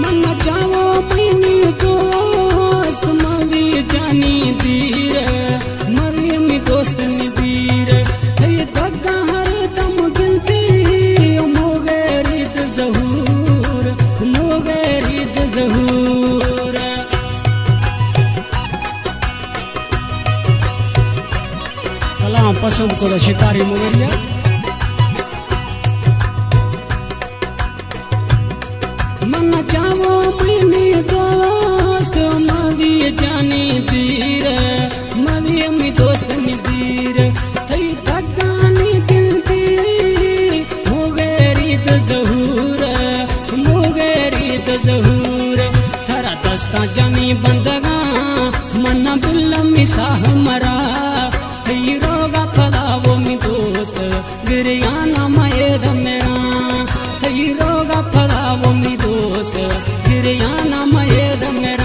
मन जाओ मैनी दोस्त मवी जानी दीर मवी मी दोस्त निदीर थई दगा हर दम गिनती मोगे रीत जहूर कलाम पसंद करो शिकारी मोगरिया मन चावो मैनी दोस्त मवी जानी दीर मवी मी दोस्त निदीर थई दगानी गिनती मोगे रीत जहूर थरा दस्ता जमी बंदगा मन बिल मिसा हमरा थई रोगा फलावो मी दोस्त गिरियाना मयेद मेरा थई रोगा फलावो मी दोस्त गिरियाना मयेद मेरा